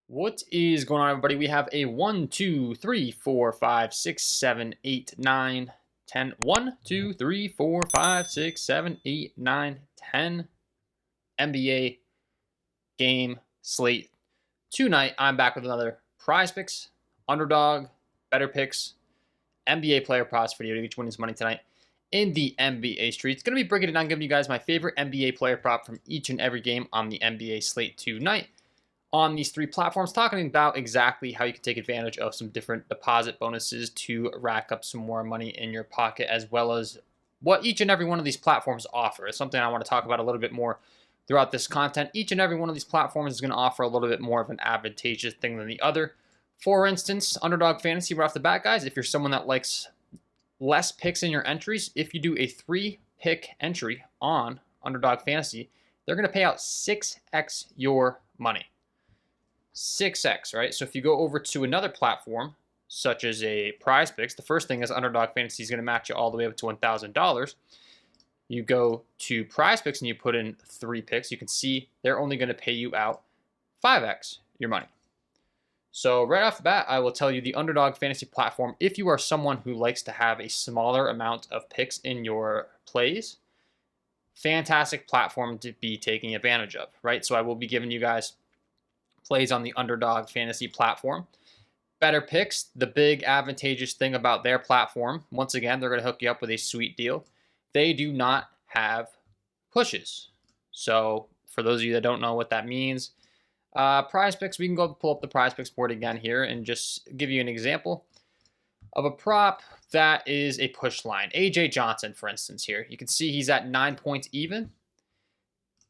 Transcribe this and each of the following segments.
What is going on, everybody? We have a 1, 2, 3, 4, 5, 6, 7, 8, 9, 10. 1, 2, 3, 4, 5, 6, 7, 8, 9, 10 NBA game slate tonight. I'm back with another prize picks, underdog, better picks, NBA player props video to get you winning some money tonight in the NBA streets. Going to be breaking it down, giving you guys my favorite NBA player prop from each and every game on the NBA slate tonight on these three platforms, talking about exactly how you can take advantage of some different deposit bonuses to rack up some more money in your pocket, as well as what each and every one of these platforms offer. It's something I want to talk about a little bit more throughout this content. Each and every one of these platforms is going to offer a little bit more of an advantageous thing than the other. For instance, Underdog Fantasy right off the bat, guys, if you're someone that likes less picks in your entries, if you do a 3-pick entry on Underdog Fantasy, they're going to pay out 6x your money. 6x, right? So if you go over to another platform, such as a Prizepicks, the first thing is Underdog Fantasy is going to match you all the way up to $1,000. You go to Prizepicks and you put in 3 picks. You can see they're only going to pay you out 5x your money. So right off the bat, I will tell you the Underdog Fantasy platform, if you are someone who likes to have a smaller amount of picks in your plays, fantastic platform to be taking advantage of, right? So I will be giving you guys plays on the Underdog Fantasy platform. Betr, the big advantageous thing about their platform, once again, they're going to hook you up with a sweet deal. They do not have pushes. So for those of you that don't know what that means, Prizepicks, we can go pull up the Prizepicks board again here and just give you an example of a prop that is a push line. AJ Johnson, for instance, here. You can see he's at 9 points even.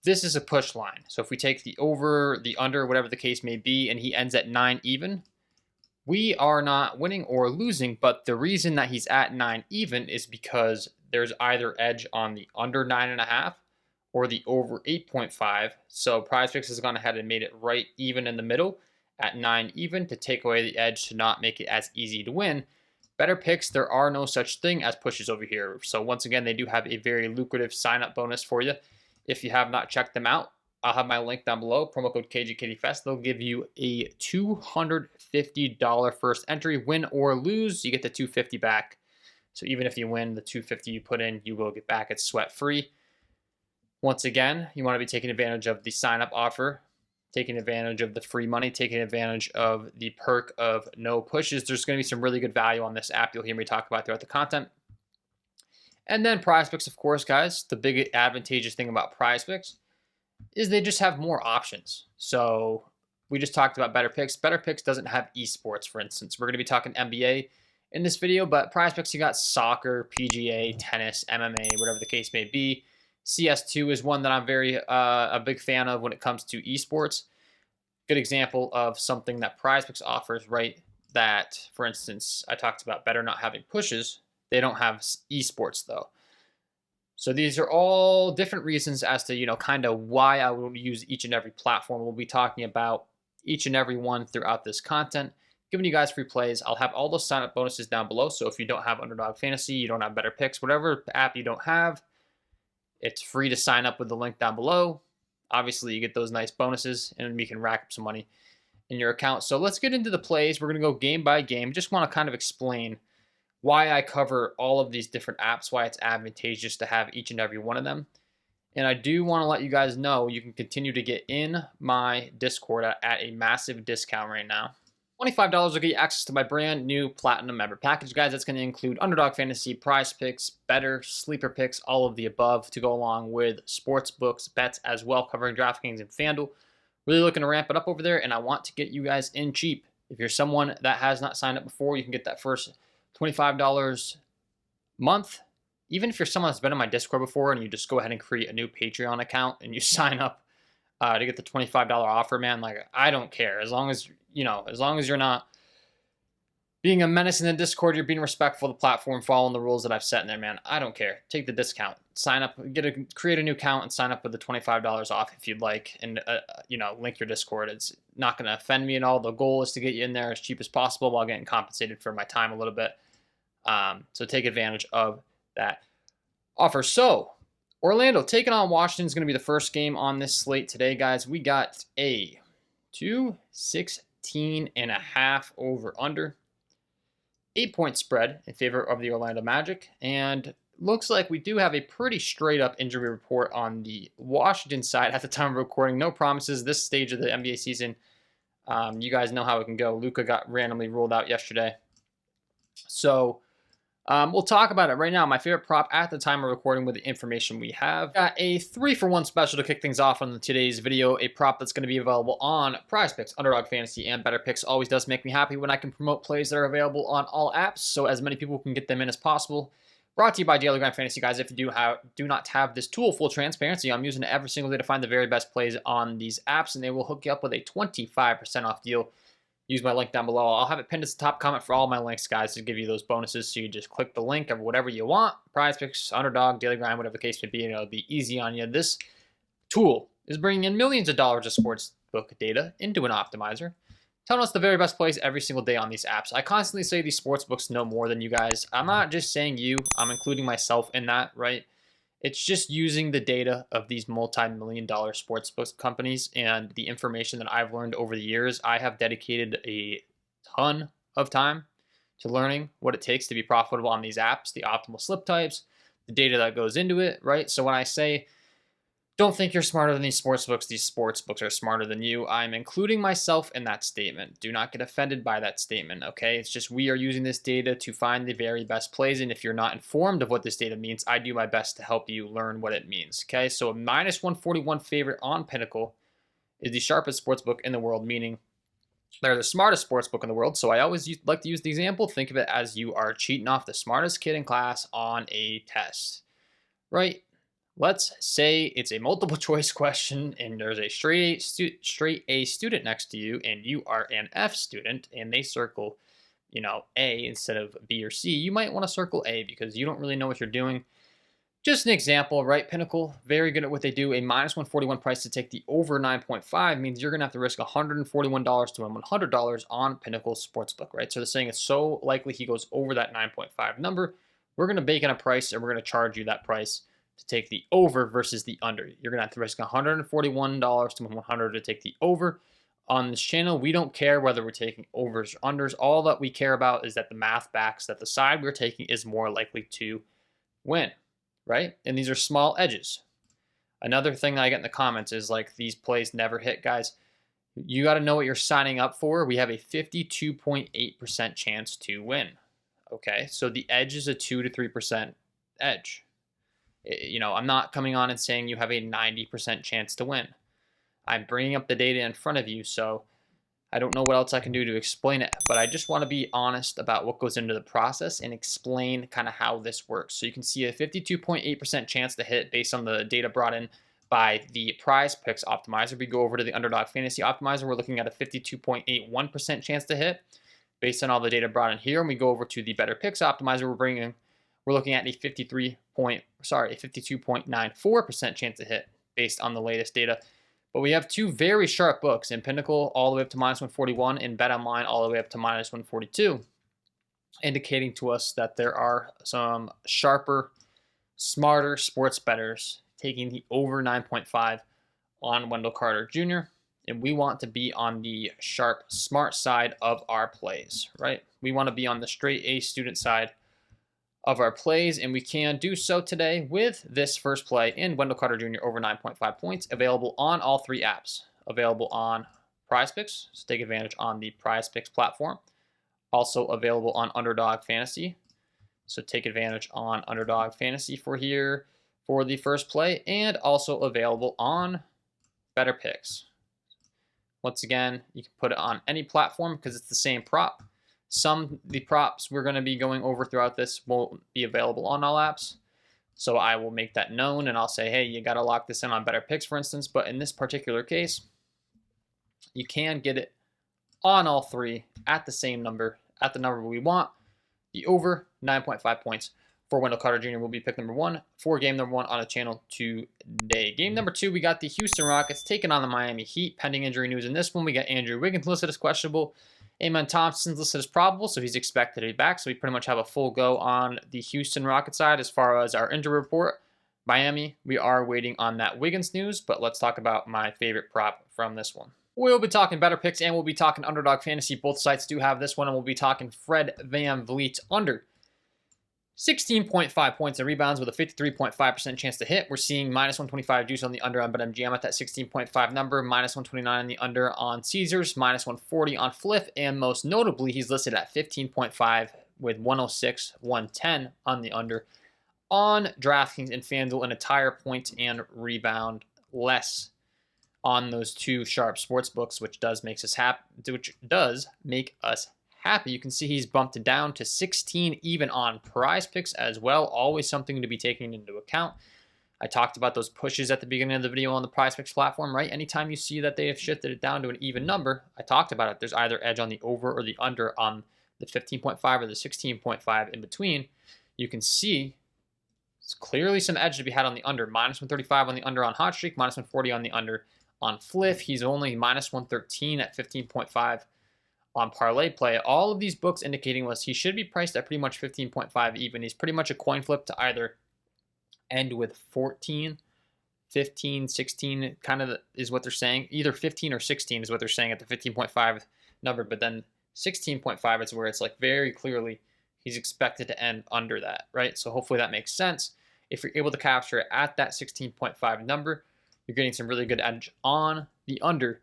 This is a push line. So if we take the over, the under, whatever the case may be, and he ends at 9 even, we are not winning or losing. But the reason that he's at 9 even is because there's either edge on the under 9.5 or the over 8.5. So Prizepicks has gone ahead and made it right even in the middle at 9 even to take away the edge to not make it as easy to win. Betr, there are no such thing as pushes over here. So once again, they do have a very lucrative sign-up bonus for you. If you have not checked them out, I'll have my link down below, promo code KGKDFest. They'll give you a $250 first entry, win or lose. You get the $250 back. So even if you win, the $250 you put in, you will get back. It's sweat-free. Once again, you want to be taking advantage of the sign-up offer, taking advantage of the free money, taking advantage of the perk of no pushes. There's going to be some really good value on this app you'll hear me talk about throughout the content. And then Prizepicks, of course, guys, the big advantageous thing about Prizepicks is they just have more options. So we just talked about Betr. Betr doesn't have esports, for instance. We're going to be talking NBA in this video, but Prizepicks, you got soccer, PGA, tennis, MMA, whatever the case may be. CS2 is one that I'm a big fan of when it comes to esports. Good example of something that Prizepicks offers, right? That, for instance, I talked about Betr not having pushes. They don't have esports though. So these are all different reasons as to, kind of why I will use each and every platform. We'll be talking about each and every one throughout this content, giving you guys free plays. I'll have all those sign-up bonuses down below. So if you don't have Underdog Fantasy, you don't have Betr, whatever app you don't have, it's free to sign up with the link down below. Obviously, you get those nice bonuses, and we can rack up some money in your account. So let's get into the plays. We're going to go game by game. Just want to kind of explain why I cover all of these different apps, why it's advantageous to have each and every one of them. And I do want to let you guys know you can continue to get in my Discord at a massive discount right now. $25 will get you access to my brand new Platinum member package, guys. That's going to include Underdog Fantasy, Prizepicks, Betr, Sleeper Picks, all of the above to go along with sports books, bets as well, covering DraftKings and FanDuel. Really looking to ramp it up over there, and I want to get you guys in cheap. If you're someone that has not signed up before, you can get that first $25 a month. Even if you're someone that's been in my Discord before and you just go ahead and create a new Patreon account and you sign up to get the $25 offer, man, like, I don't care. As long as you're not being a menace in the Discord, you're being respectful of the platform, following the rules that I've set in there, man, I don't care. Take the discount. Sign up, create a new account and sign up with the $25 off if you'd like, and link your Discord. It's not going to offend me at all. The goal is to get you in there as cheap as possible while getting compensated for my time a little bit. So take advantage of that offer. So Orlando taking on Washington is going to be the first game on this slate today, guys. We got a 216.5 over under. 8-point spread in favor of the Orlando Magic. And looks like we do have a pretty straight up injury report on the Washington side at the time of recording. No promises this stage of the NBA season. You guys know how it can go. Luka got randomly ruled out yesterday. So we'll talk about it right now. My favorite prop at the time of recording with the information we have. Got a 3-for-1 special to kick things off on today's video. A prop that's going to be available on Prizepicks, Underdog Fantasy, and Betr. Always does make me happy when I can promote plays that are available on all apps, so as many people can get them in as possible. Brought to you by Daily Grind Fantasy, guys. If you do not have this tool, full transparency, I'm using it every single day to find the very best plays on these apps, and they will hook you up with a 25% off deal. Use my link down below. I'll have it pinned as the top comment for all my links, guys, to give you those bonuses. So you just click the link of whatever you want. Prizepicks, Underdog, Daily Grind, whatever the case may be, and it'll be easy on you. This tool is bringing in millions of dollars of sportsbook data into an optimizer, telling us the very best plays every single day on these apps. I constantly say these sportsbooks know more than you guys. I'm not just saying you. I'm including myself in that, right? It's just using the data of these multi-million-dollar sportsbook companies and the information that I've learned over the years. I have dedicated a ton of time to learning what it takes to be profitable on these apps, the optimal slip types, the data that goes into it, right? So when I say, don't think you're smarter than these sportsbooks are smarter than you, I'm including myself in that statement. Do not get offended by that statement, okay? It's just we are using this data to find the very best plays, and if you're not informed of what this data means, I do my best to help you learn what it means, okay? So a -141 favorite on Pinnacle is the sharpest sportsbook in the world, meaning they're the smartest sportsbook in the world. So I always like to use the example. Think of it as you are cheating off the smartest kid in class on a test, right? Let's say it's a multiple choice question and there's a straight A student next to you and you are an F student and they circle, A instead of B or C. You might want to circle A because you don't really know what you're doing. Just an example, right? Pinnacle, very good at what they do. A -141 price to take the over 9.5 means you're going to have to risk $141 to win $100 on Pinnacle Sportsbook, right? So they're saying it's so likely he goes over that 9.5 number. We're going to bake in a price and we're going to charge you that price to take the over versus the under. You're going to have to risk $141 to 100 to take the over. On this channel, we don't care whether we're taking overs or unders. All that we care about is that the math backs that the side we're taking is more likely to win, right? And these are small edges. Another thing I get in the comments is like these plays never hit, guys. You got to know what you're signing up for. We have a 52.8% chance to win. Okay, so the edge is a 2 to 3% edge. I'm not coming on and saying you have a 90% chance to win. I'm bringing up the data in front of you, so I don't know what else I can do to explain it, but I just want to be honest about what goes into the process and explain kind of how this works. So you can see a 52.8% chance to hit based on the data brought in by the Prizepicks optimizer. We go over to the Underdog Fantasy optimizer. We're looking at a 52.81% chance to hit based on all the data brought in here. And we go over to the Betr optimizer. We're looking at a 52.94% chance to hit based on the latest data. But we have two very sharp books in Pinnacle all the way up to -141 and BetOnline all the way up to -142, indicating to us that there are some sharper, smarter sports bettors taking the over 9.5 on Wendell Carter Jr. And we want to be on the sharp, smart side of our plays, right? We want to be on the straight A student side of our plays, and we can do so today with this first play in Wendell Carter Jr. over 9.5 points, available on all three apps, available on Prizepicks, so take advantage on the Prizepicks platform, also available on Underdog Fantasy, so take advantage on Underdog Fantasy for the first play, and also available on Betr. Once again, you can put it on any platform because it's the same prop. The props we're going to be going over throughout this won't be available on all apps. So I will make that known and I'll say, hey, you got to lock this in on Betr, for instance. But in this particular case, you can get it on all three at the same number, at the number we want. The over 9.5 points for Wendell Carter Jr. will be pick number 1 for game number 1 on the channel today. Game number 2, we got the Houston Rockets taking on the Miami Heat, pending injury news. In this one, we got Andrew Wiggins listed as questionable. Amen Thompson's listed as probable, so he's expected to be back. So we pretty much have a full go on the Houston Rockets side as far as our injury report. Miami, we are waiting on that Wiggins news, but let's talk about my favorite prop from this one. We'll be talking better picks and we'll be talking Underdog Fantasy. Both sites do have this one, and we'll be talking Fred VanVleet under 16.5 points and rebounds with a 53.5% chance to hit. We're seeing minus 125 juice on the under on BetMGM at that 16.5 number, minus 129 on the under on Caesars, minus 140 on Flip, and most notably, he's listed at 15.5 with 106, 110 on the under on DraftKings and FanDuel, an entire point and rebound less on those two sharp sports books, which does make us happy. You can see he's bumped it down to 16 even on Prizepicks as well. Always something to be taken into account. I talked about those pushes at the beginning of the video on the Prizepicks platform, right? Anytime you see that they have shifted it down to an even number, I talked about it. There's either edge on the over or the under on the 15.5 or the 16.5 in between. You can see it's clearly some edge to be had on the under. Minus 135 on the under on Hot Streak, minus 140 on the under on Fliff. He's only minus 113 at 15.5 on Parlay Play. All of these books indicating was he should be priced at pretty much 15.5 even. He's pretty much a coin flip to either end with 14, 15, 16 kind of is what they're saying. Either 15 or 16 is what they're saying at the 15.5 number, but then 16.5 is where it's like very clearly he's expected to end under that, right? So hopefully that makes sense. If you're able to capture it at that 16.5 number, you're getting some really good edge on the under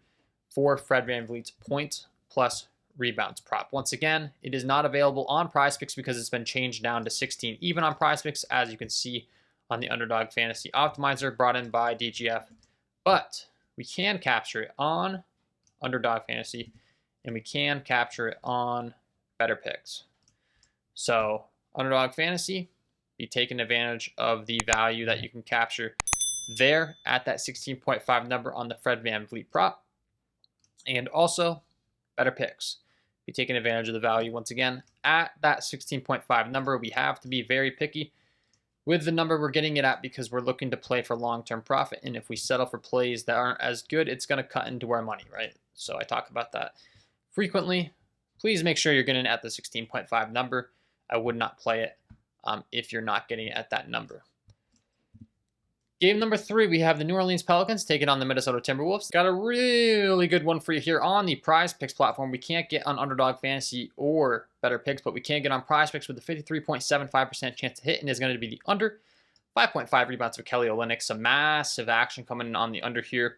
for Fred VanVleet's points plus rebounds prop. Once again, it is not available on Prizepicks because it's been changed down to 16 even on Prizepicks, as you can see on the Underdog Fantasy Optimizer brought in by DGF. But we can capture it on Underdog Fantasy, and we can capture it on Betr. So Underdog Fantasy, be taking advantage of the value that you can capture there at that 16.5 number on the Fred VanVleet prop. And also Betr. Be taking advantage of the value once again at that 16.5 number. We have to be very picky with the number we're getting it at because we're looking to play for long-term profit. And if we settle for plays that aren't as good, it's going to cut into our money, right? So I talk about that frequently. Please make sure you're getting it at the 16.5 number. I would not play it if you're not getting it at that number. Game number 3, we have the New Orleans Pelicans taking on the Minnesota Timberwolves. Got a really good one for you here on the Prizepicks platform. We can't get on Underdog Fantasy or Betr, but we can get on Prizepicks with a 53.75% chance to hit, and is going to be the under. 5.5 rebounds for Kelly Olynyk. Some massive action coming in on the under here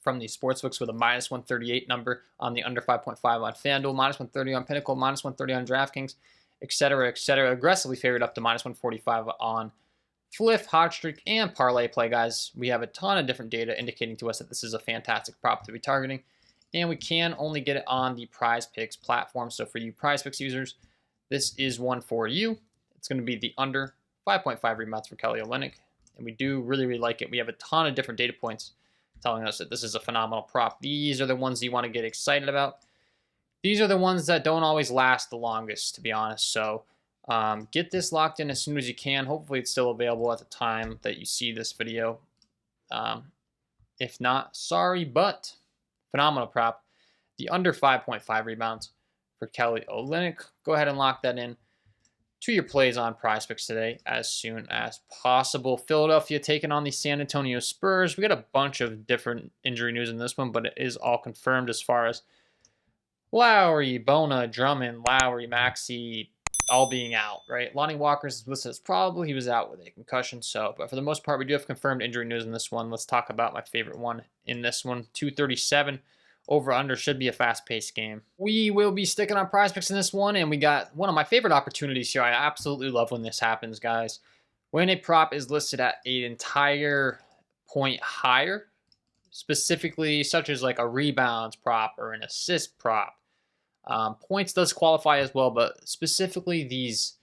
from the sportsbooks with a minus 138 number on the under 5.5 on FanDuel, minus 130 on Pinnacle, minus 130 on DraftKings, etc., etc. Aggressively favored up to minus 145 on Flip, Hot Streak, and Parlay Play, guys. We have a ton of different data indicating to us that this is a fantastic prop to be targeting, and we can only get it on the Prizepicks platform. So for you Prizepicks users, this is one for you. It's going to be the under 5.5 rebounds for Kelly Olynyk, and we do really, really like it. We have a ton of different data points telling us that this is a phenomenal prop. These are the ones you want to get excited about. These are the ones that don't always last the longest, to be honest. So get this locked in as soon as you can. Hopefully it's still available at the time that you see this video. If not, sorry, but phenomenal prop. The under 5.5 rebounds for Kelly Olynyk. Go ahead and lock that in to your plays on Prizepicks today as soon as possible. Philadelphia taking on the San Antonio Spurs. We got a bunch of different injury news in this one, but it is all confirmed as far as Lowry, Bona, Drummond, Lowry, Maxey, all being out, right? Lonnie Walker's listed as probable. He was out with a concussion. So, but for the most part, we do have confirmed injury news in this one. Let's talk about my favorite one in this one. 237 over under should be a fast-paced game. We will be sticking on Prizepicks in this one, and we got one of my favorite opportunities here. I absolutely love when this happens, guys. When a prop is listed at an entire point higher, specifically such as like a rebounds prop or an assist prop. Points does qualify as well, but specifically these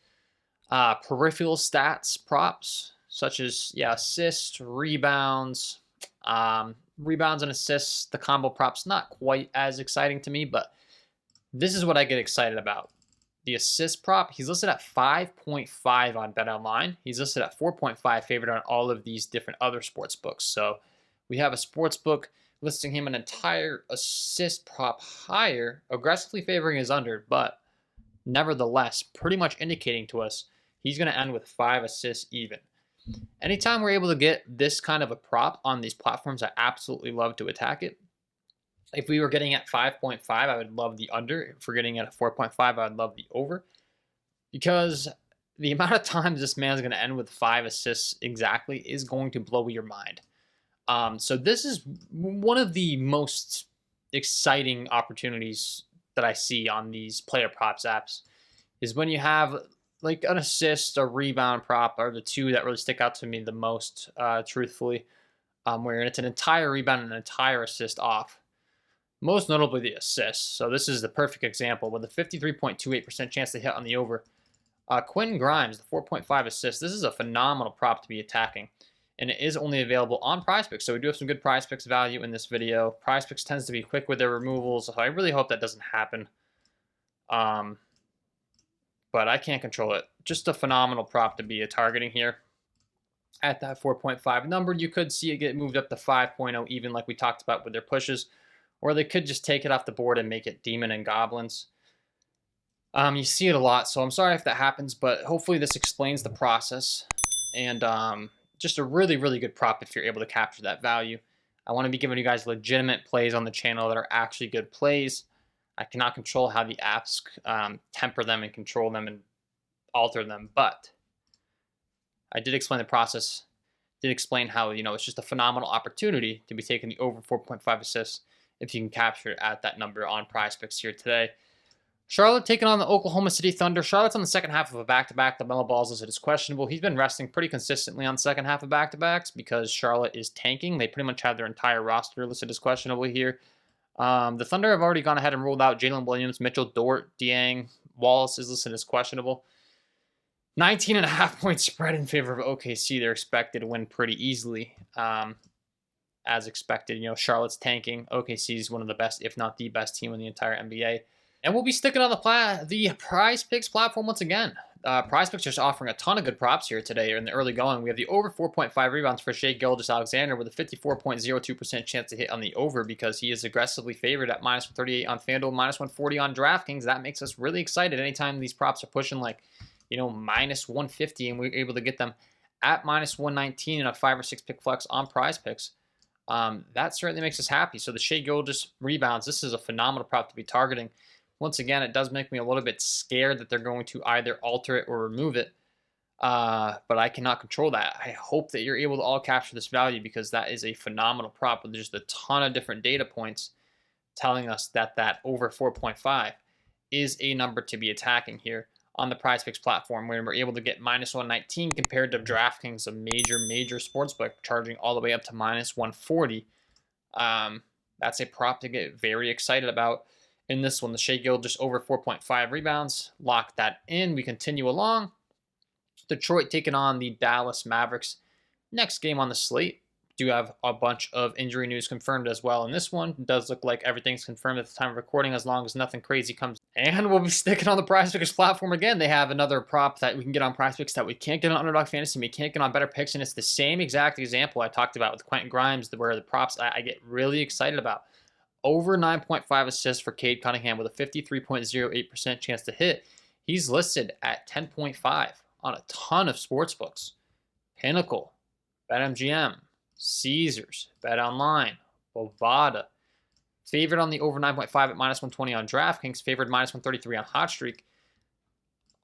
peripheral stats props, such as assists, rebounds, rebounds and assists. The combo prop's not quite as exciting to me, but this is what I get excited about. The assist prop, he's listed at 5.5 on BetOnline. He's listed at 4.5 favored on all of these different other sports books. So we have a sports book listing him an entire assist prop higher, aggressively favoring his under, but nevertheless, pretty much indicating to us he's going to end with 5 assists even. Anytime we're able to get this kind of a prop on these platforms, I absolutely love to attack it. If we were getting at 5.5, I would love the under. If we're getting at a 4.5, I would love the over. Because the amount of times this man's going to end with 5 assists exactly is going to blow your mind. So this is one of the most exciting opportunities that I see on these player props apps, is when you have like an assist, a rebound prop are the two that really stick out to me the most, truthfully, where it's an entire rebound and an entire assist off. Most notably the assist. So this is the perfect example with a 53.28% chance to hit on the over. Quentin Grimes, the 4.5 assists. This is a phenomenal prop to be attacking. And it is only available on Prizepicks. So we do have some good Prizepicks value in this video. Prizepicks tends to be quick with their removals. So I really hope that doesn't happen. But I can't control it. Just a phenomenal prop to be targeting here. At that 4.5 number, you could see it get moved up to 5.0 even like we talked about with their pushes. Or they could just take it off the board and make it Demon and Goblins. You see it a lot, so I'm sorry if that happens, but hopefully this explains the process. And just a really, really good prop if you're able to capture that value. I want to be giving you guys legitimate plays on the channel that are actually good plays. I cannot control how the apps temper them and control them and alter them, but I did explain the process. Did explain how, it's just a phenomenal opportunity to be taking the over 4.5 assists if you can capture it at that number on Prizepicks here today. Charlotte taking on the Oklahoma City Thunder. Charlotte's on the second half of a back-to-back. The LaMelo Ball's listed as questionable. He's been resting pretty consistently on the second half of back-to-backs because Charlotte is tanking. They pretty much have their entire roster listed as questionable here. The Thunder have already gone ahead and ruled out Jalen Williams, Mitchell, Dort, Dieng. Wallace is listed as questionable. 19.5 point spread in favor of OKC. They're expected to win pretty easily. As expected, Charlotte's tanking. OKC is one of the best, if not the best team in the entire NBA. And we'll be sticking on the Prizepicks platform once again. Prizepicks is offering a ton of good props here today in the early going. We have the over 4.5 rebounds for Shai Gilgeous-Alexander with a 54.02% chance to hit on the over because he is aggressively favored at -138 on FanDuel, -140 on DraftKings. That makes us really excited anytime these props are pushing like, -150 and we're able to get them at -119 in a 5 or 6 pick flex on Prizepicks. That certainly makes us happy. So the Shai Gilgeous rebounds, this is a phenomenal prop to be targeting. Once again, it does make me a little bit scared that they're going to either alter it or remove it. But I cannot control that. I hope that you're able to all capture this value because that is a phenomenal prop with just a ton of different data points telling us that that over 4.5 is a number to be attacking here on the Prizepicks platform, where we're able to get -119 compared to DraftKings, a major sportsbook, charging all the way up to -140. That's a prop to get very excited about. In this one, the Shai Gilgeous over 4.5 rebounds. Lock that in. We continue along. Detroit taking on the Dallas Mavericks. Next game on the slate. Do have a bunch of injury news confirmed as well in this one. It does look like everything's confirmed at the time of recording as long as nothing crazy comes. And we'll be sticking on the Prizepicks platform again. They have another prop that we can get on Prizepicks that we can't get on Underdog Fantasy. We can't get on Betr, and it's the same exact example I talked about with Quentin Grimes, where the props I get really excited about. Over 9.5 assists for Cade Cunningham with a 53.08% chance to hit. He's listed at 10.5 on a ton of sportsbooks. Pinnacle, BetMGM, Caesars, BetOnline, Bovada. Favored on the over 9.5 at -120 on DraftKings. Favored -133 on Hot Streak.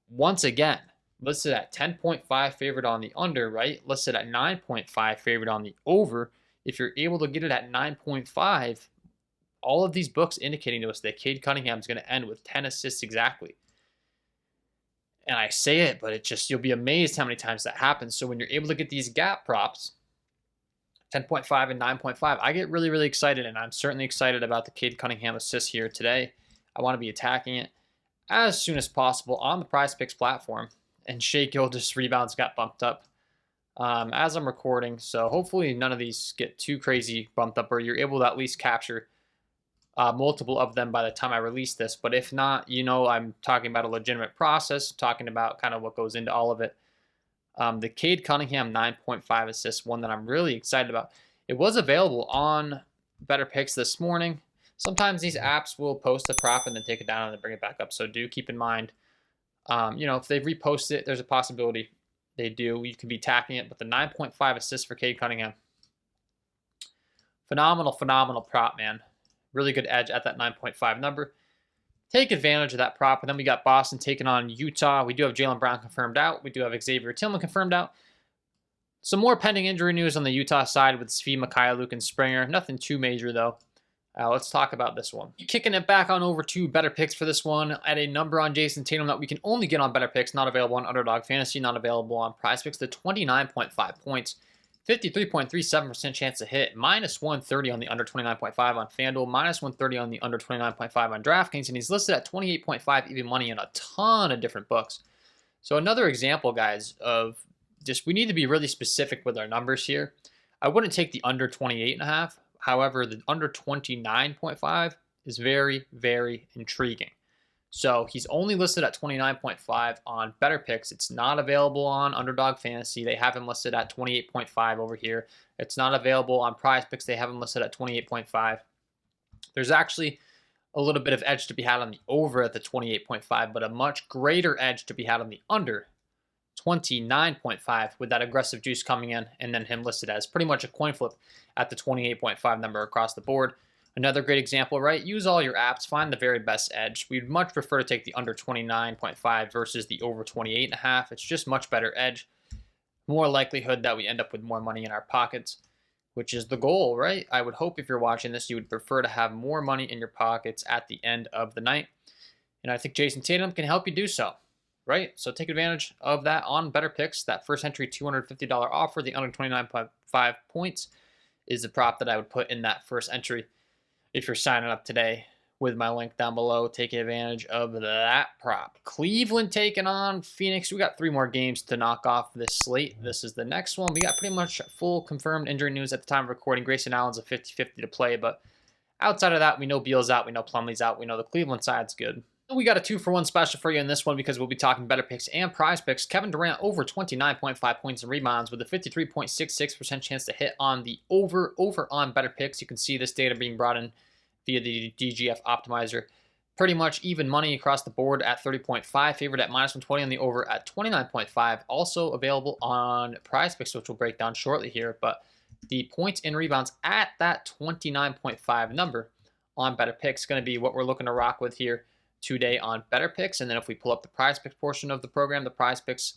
Once again, listed at 10.5 favored on the under, right? Listed at 9.5 favored on the over. If you're able to get it at 9.5, all of these books indicating to us that Cade Cunningham is going to end with 10 assists exactly. And I say it, but you'll be amazed how many times that happens. So when you're able to get these gap props, 10.5 and 9.5, I get really, really excited, and I'm certainly excited about the Cade Cunningham assist here today. I want to be attacking it as soon as possible on the Prizepicks platform. And Shai Gilgeous rebounds got bumped up as I'm recording. So hopefully none of these get too crazy bumped up, or you're able to at least capture multiple of them by the time I release this. But if not, I'm talking about a legitimate process, talking about kind of what goes into all of it. The Cade Cunningham 9.5 assists, one that I'm really excited about. It was available on Betr Picks this morning. Sometimes these apps will post a prop and then take it down and then bring it back up. So do keep in mind, if they repost it, there's a possibility they do. You could be tapping it, but the 9.5 assists for Cade Cunningham. Phenomenal prop, man. Really good edge at that 9.5 number. Take advantage of that prop. And then we got Boston taking on Utah. We do have Jaylen Brown confirmed out. We do have Xavier Tillman confirmed out. Some more pending injury news on the Utah side with Svi, Mikhailuk, and Springer. Nothing too major, though. Let's talk about this one. Kicking it back on over to Betr Picks for this one at a number on Jason Tatum that we can only get on Betr Picks, not available on Underdog Fantasy, not available on Prizepicks. The 29.5 points, 53.37% chance to hit, minus 130 on the under 29.5 on FanDuel, minus 130 on the under 29.5 on DraftKings, and he's listed at 28.5 even money in a ton of different books. So another example, guys, of just we need to be really specific with our numbers here. I wouldn't take the under 28.5. However, the under 29.5 is very, very intriguing. So he's only listed at 29.5 on Betr Picks. It's not available on Underdog Fantasy. They have him listed at 28.5 over here. It's not available on Prizepicks. They have him listed at 28.5. There's actually a little bit of edge to be had on the over at the 28.5, but a much greater edge to be had on the under 29.5 with that aggressive juice coming in, and then him listed as pretty much a coin flip at the 28.5 number across the board. Another great example, right? Use all your apps, find the very best edge. We'd much prefer to take the under 29.5 versus the over 28.5. It's just much better edge. More likelihood that we end up with more money in our pockets, which is the goal, right? I would hope if you're watching this, you would prefer to have more money in your pockets at the end of the night. And I think Jason Tatum can help you do so. Right? So take advantage of that on Betr Picks. That first entry $250 offer, the under 29.5 points, is the prop that I would put in that first entry. If you're signing up today with my link down below, take advantage of that prop. Cleveland taking on Phoenix. We got 3 more games to knock off this slate. This is the next one. We got pretty much full confirmed injury news at the time of recording. Grayson Allen's a 50-50 to play, but outside of that, we know Beal's out, we know Plumlee's out, we know the Cleveland side's good. We got a 2-for-1 special for you in this one because we'll be talking Betr Picks and Prizepicks. Kevin Durant over 29.5 points and rebounds with a 53.66% chance to hit on the over on Betr Picks. You can see this data being brought in via the DGF optimizer. Pretty much even money across the board at 30.5, favored at minus 120 on the over at 29.5. Also available on Prizepicks, which we'll break down shortly here. But the points and rebounds at that 29.5 number on Betr Picks is going to be what we're looking to rock with here today on Betr Picks. And then if we pull up the Prizepicks portion of the program, the Prizepicks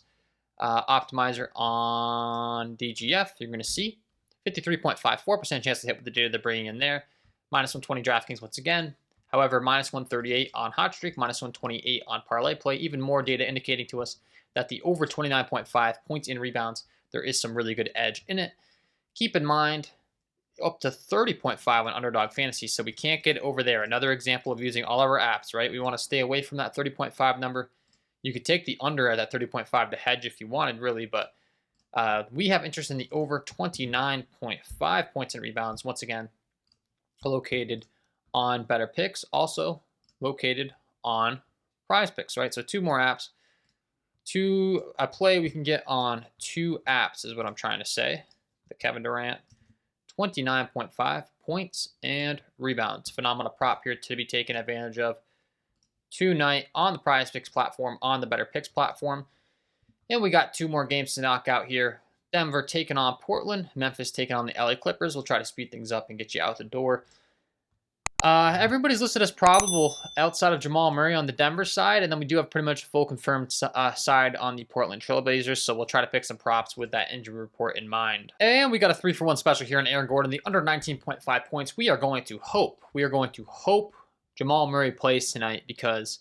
optimizer on DGF, you're going to see 53.54% chance to hit with the data they're bringing in there. Minus 120 DraftKings once again. However, minus 138 on Hot Streak, minus 128 on Parlay Play. Even more data indicating to us that the over 29.5 points in rebounds, there is some really good edge in it. Keep in mind, up to 30.5 on Underdog Fantasy, so we can't get over there. Another example of using all of our apps, right? We want to stay away from that 30.5 number. You could take the under at that 30.5 to hedge if you wanted, really, but we have interest in the over 29.5 points and rebounds. Once again, located on Betr Picks, also located on Prizepicks, right? So 2 more apps. A play we can get on 2 apps is what I'm trying to say. The Kevin Durant 29.5 points and rebounds. Phenomenal prop here to be taken advantage of tonight on the Prizepicks platform, on the Betr Picks platform. And we got 2 more games to knock out here. Denver taking on Portland. Memphis taking on the LA Clippers. We'll try to speed things up and get you out the door. Everybody's listed as probable outside of Jamal Murray on the Denver side, and then we do have pretty much a full confirmed side on the Portland Trailblazers, so we'll try to pick some props with that injury report in mind. And we got a 3-for-1 special here on Aaron Gordon, the under 19.5 points. We are going to hope Jamal Murray plays tonight, because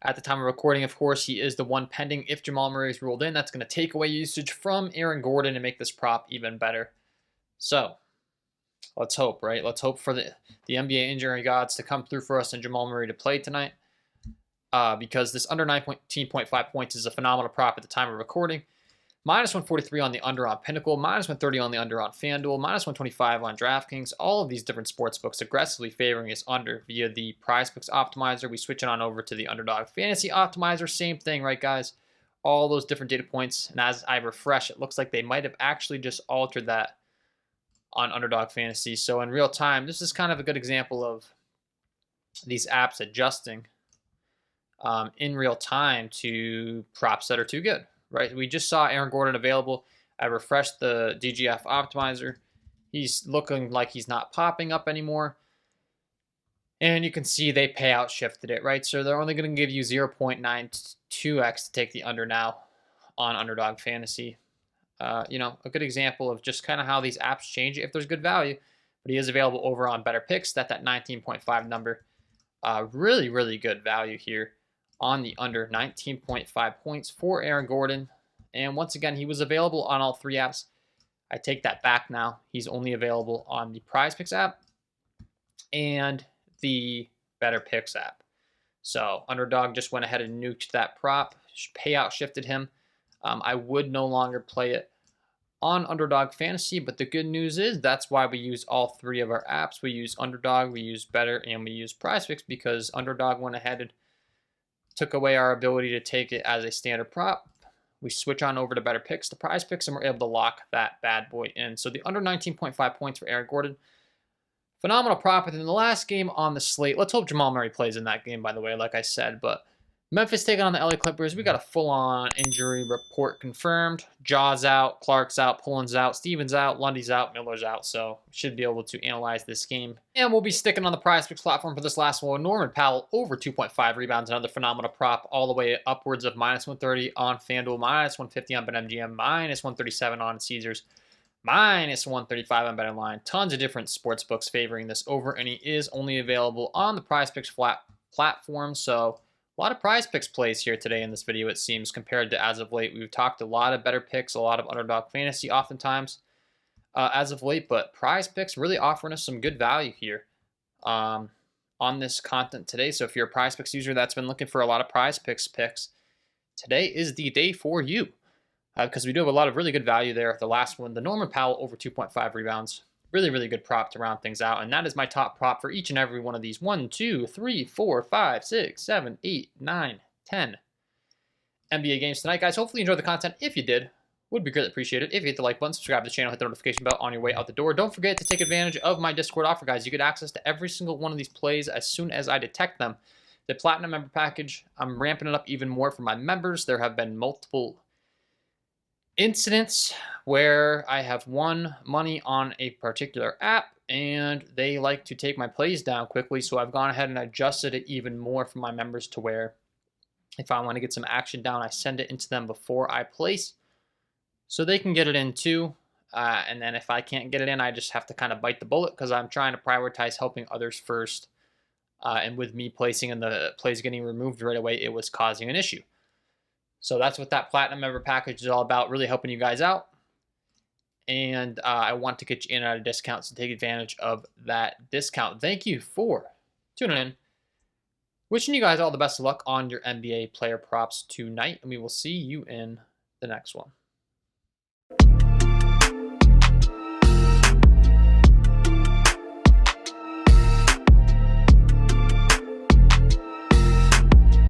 at the time of recording, of course, he is the one pending. If Jamal Murray is ruled in, that's going to take away usage from Aaron Gordon and make this prop even better. So let's hope, right? Let's hope for the NBA injury gods to come through for us and Jamal Murray to play tonight, because this under 19.5 points is a phenomenal prop at the time of recording. Minus 143 on the under on Pinnacle, minus 130 on the under on FanDuel, minus 125 on DraftKings. All of these different sports books aggressively favoring us under via the Prizepicks optimizer. We switch it on over to the Underdog Fantasy optimizer. Same thing, right, guys? All those different data points. And as I refresh, it looks like they might have actually just altered that on Underdog Fantasy. So in real time, this is kind of a good example of these apps adjusting in real time to props that are too good, right? We just saw Aaron Gordon available. I refreshed the DGF optimizer. He's looking like he's not popping up anymore. And you can see they payout shifted it, right? So they're only going to give you 0.92x to take the under now on Underdog Fantasy. You know, a good example of just kind of how these apps change if there's good value. But he is available over on Betr that 19.5 number. Really, really good value here on the under 19.5 points for Aaron Gordon. And once again, he was available on all three apps. I take that back now. He's only available on the Prizepicks app and the Betr app. So Underdog just went ahead and nuked that prop. Payout shifted him. I would no longer play it on Underdog Fantasy, but the good news is that's why we use all three of our apps. We use Underdog, we use Betr, and we use Prizepicks because Underdog went ahead and took away our ability to take it as a standard prop. We switch on over to Betr the Prizepicks, and we're able to lock that bad boy in. So the under 19.5 points for Aaron Gordon. Phenomenal prop. And in the last game on the slate, let's hope Jamal Murray plays in that game, by the way, like I said. But Memphis taking on the LA Clippers. We got a full-on injury report confirmed. Jaws out, Clark's out, Pullen's out, Stevens out, Lundy's out, Miller's out. So should be able to analyze this game. And we'll be sticking on the Prizepicks platform for this last one. Norman Powell over 2.5 rebounds. Another phenomenal prop all the way upwards of minus 130 on FanDuel, minus 150 on BetMGM, minus 137 on Caesars, minus 135 on BetOnline. Tons of different sports books favoring this over, and he is only available on the Prizepicks platform. So a lot of Prizepicks plays here today in this video, it seems, compared to as of late. We've talked a lot of better picks, a lot of Underdog Fantasy oftentimes as of late, but Prizepicks really offering us some good value here on this content today. So if you're a Prizepicks user that's been looking for a lot of Prizepicks picks, today is the day for you because we do have a lot of really good value there. The last one, the Norman Powell over 2.5 rebounds. Really, really good prop to round things out. And that is my top prop for each and every one of these 1, 2, 3, 4, 5, 6, 7, 8, 9, 10 NBA games tonight, guys. Hopefully you enjoyed the content. If you did, would be greatly appreciated if you hit the like button, subscribe to the channel, hit the notification bell on your way out the door. Don't forget to take advantage of my Discord offer, guys. You get access to every single one of these plays as soon as I detect them. The Platinum member package, I'm ramping it up even more for my members. There have been multiple incidents where I have won money on a particular app and they like to take my plays down quickly, so I've gone ahead and adjusted it even more for my members to where if I want to get some action down, I send it into them before I place so they can get it in too. And then if I can't get it in, I just have to kind of bite the bullet because I'm trying to prioritize helping others first. And with me placing and the plays getting removed right away, it was causing an issue. So that's what that Platinum member package is all about, really helping you guys out. And I want to get you in at a discount, so take advantage of that discount. Thank you for tuning in. Wishing you guys all the best of luck on your NBA player props tonight, and we will see you in the next one.